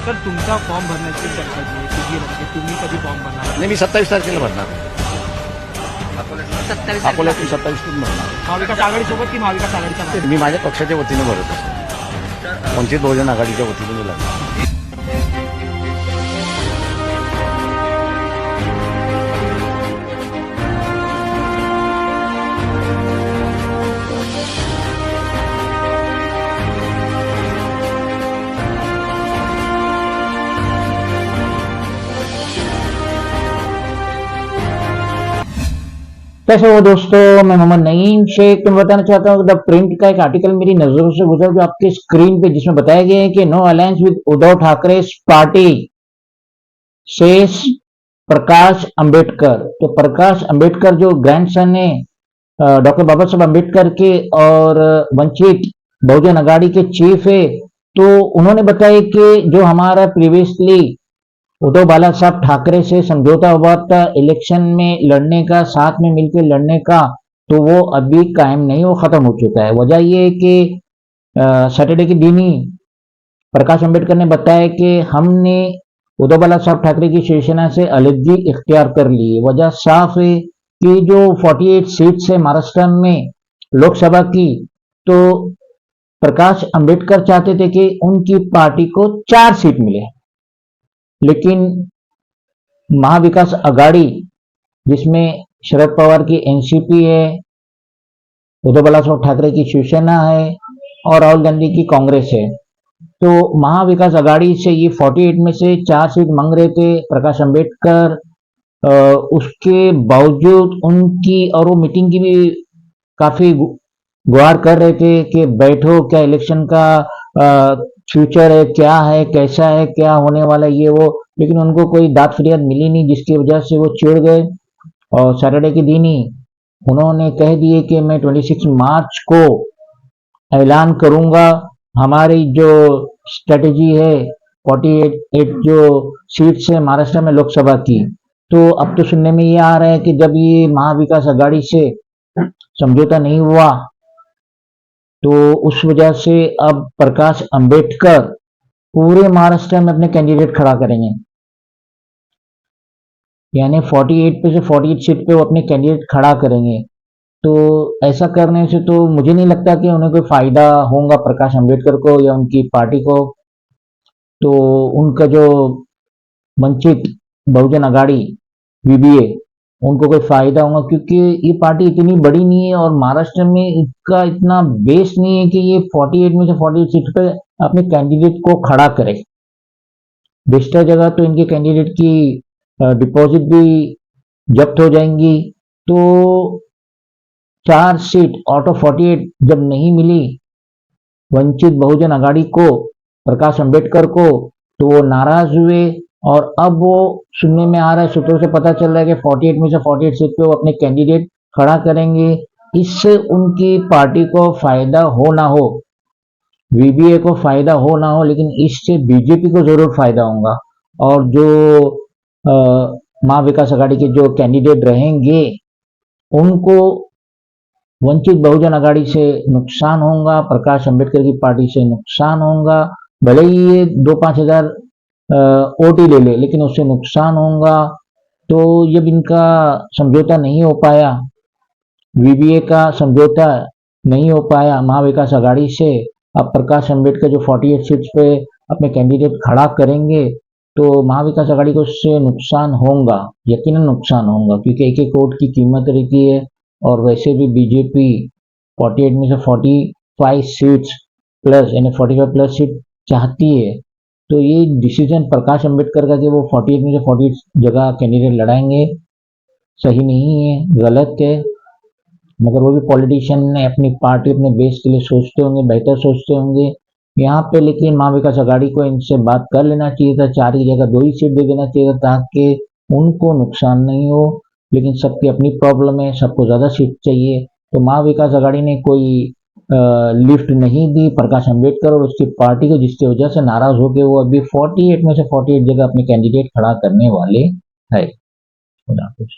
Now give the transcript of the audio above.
Sir तुमचा form भरण्याची चर्चा जी आहे तुझी आहे, तुम्ही कधी फॉर्म भरणार? नाही, मी 27 तारखेला भरणार. 27 अकोल्यातून 27 भरणार. महाविकास आघाडीसोबत की महाविकास आघाडीचा नाही? मी माझ्या पक्षाच्या वतीने भरत असतो. वंचित बहुजन आघाडीच्या वतीने मी लढणार. कैसे हो दोस्तों, मैं मोहम्मद नईम शेख। मैं बताना चाहता हूँ द प्रिंट का एक आर्टिकल मेरी नजरों से गुजरा जो आपके स्क्रीन पे, जिसमें बताया गया है कि no alliance with Uddhav Thackeray party says Prakash Ambedkar. तो प्रकाश अंबेडकर जो ग्रैंडसन है डॉक्टर बाबा साहब अंबेडकर के और वंचित बहुजन अघाड़ी के चीफ है, तो उन्होंने बताया कि जो हमारा प्रीवियसली उद्धव बाला साहब ठाकरे से समझौता हुआ था इलेक्शन में लड़ने का, साथ में मिलकर लड़ने का, तो वो अभी कायम नहीं, वो खत्म हो चुका है। वजह ये है कि सैटरडे के दिन ही प्रकाश अंबेडकर ने बताया कि हमने उद्धव बाला साहब ठाकरे की शिवसेना से अलगजी इख्तियार कर ली है। वजह साफ है कि जो 48 सीट्स है महाराष्ट्र में लोकसभा की, तो प्रकाश अंबेडकर चाहते थे कि उनकी पार्टी को 4 सीट मिले, लेकिन महाविकास अघाड़ी जिसमें शरद पवार की एनसीपी है, उद्धव बाला साहब ठाकरे की शिवसेना है और राहुल गांधी की कांग्रेस है, तो महाविकास अघाड़ी से ये 48 में से 4 सीट मांग रहे थे प्रकाश अंबेडकर। उसके बावजूद उनकी, और वो मीटिंग की भी काफी गुहार कर रहे थे कि बैठो, क्या इलेक्शन का फ्यूचर है, क्या है, कैसा है, क्या होने वाला है, ये वो, लेकिन उनको कोई दाद फरियाद मिली नहीं, जिसकी वजह से वो चिढ़ गए और सैटरडे के दिन ही उन्होंने कह दिए कि मैं 26 मार्च को ऐलान करूंगा हमारी जो स्ट्रेटेजी है 48 जो सीट्स है महाराष्ट्र में लोकसभा की। तो अब तो सुनने में ये आ रहा है कि जब ये महाविकास अघाड़ी से समझौता नहीं हुआ, तो उस वजह से अब प्रकाश अंबेडकर पूरे महाराष्ट्र में अपने कैंडिडेट खड़ा करेंगे, यानी 48 पे से 48 सीट पे वो अपने कैंडिडेट खड़ा करेंगे। तो ऐसा करने से तो मुझे नहीं लगता कि उन्हें कोई फायदा होगा प्रकाश अंबेडकर को या उनकी पार्टी को। तो उनका जो वंचित बहुजन अघाड़ी वीबीए, उनको कोई फायदा होगा, क्योंकि ये पार्टी इतनी बड़ी नहीं है और महाराष्ट्र में इसका इतना बेस नहीं है कि ये 48 में से 48 सीट पे अपने कैंडिडेट को खड़ा करे। बेस्टर जगह तो इनके कैंडिडेट की डिपॉजिट भी जब्त हो जाएंगी। तो 4 सीट आउट ऑफ 48 जब नहीं मिली वंचित बहुजन अघाड़ी को, प्रकाश अंबेडकर को, तो वो नाराज हुए और अब वो सुनने में आ रहा है, सूत्रों से पता चल रहा है कि 48 में से 48 सीट पे वो अपने कैंडिडेट खड़ा करेंगे। इससे उनकी पार्टी को फायदा हो ना हो, वीबीए को फायदा हो ना हो, लेकिन इससे बीजेपी को जरूर फायदा होगा। और जो महाविकास अघाड़ी के जो कैंडिडेट रहेंगे उनको वंचित बहुजन अघाड़ी से नुकसान होगा, प्रकाश अंबेडकर की पार्टी से नुकसान होगा। भले ही ये 2-5 हजार वोट ही ले ले, लेकिन उससे नुकसान होगा। तो जब इनका समझौता नहीं हो पाया, वीबीए का समझौता नहीं हो पाया महाविकास अघाड़ी से, अब प्रकाश अंबेडकर जो 48 सीट्स पे अपने कैंडिडेट खड़ा करेंगे, तो महाविकास अघाड़ी को उससे नुकसान होगा, यकीनन नुकसान होगा, क्योंकि एक एक वोट की कीमत रहती है। और वैसे भी बीजेपी 48 में से 45 सीट्स प्लस, यानी 45 प्लस सीट चाहती है। तो ये डिसीजन प्रकाश अंबेडकर का कि वो 48 में से 48 जगह कैंडिडेट लड़ाएंगे, सही नहीं है, गलत है। मगर वो भी पॉलिटिशियन ने अपनी पार्टी, अपने बेस के लिए सोचते होंगे, बेहतर सोचते होंगे यहाँ पे। लेकिन महाविकास अघाड़ी को इनसे बात कर लेना चाहिए था, 4 की जगह 2 ही सीट दे देना चाहिए था, ताकि उनको नुकसान नहीं हो। लेकिन सबकी अपनी प्रॉब्लम है, सबको ज्यादा सीट चाहिए, तो महाविकास अघाड़ी ने कोई लिफ्ट नहीं दी प्रकाश अंबेडकर और उसकी पार्टी को, जिसकी वजह से नाराज होकर वो अभी 48 में से 48 जगह अपने कैंडिडेट खड़ा करने वाले है। खुदा हाफिज़।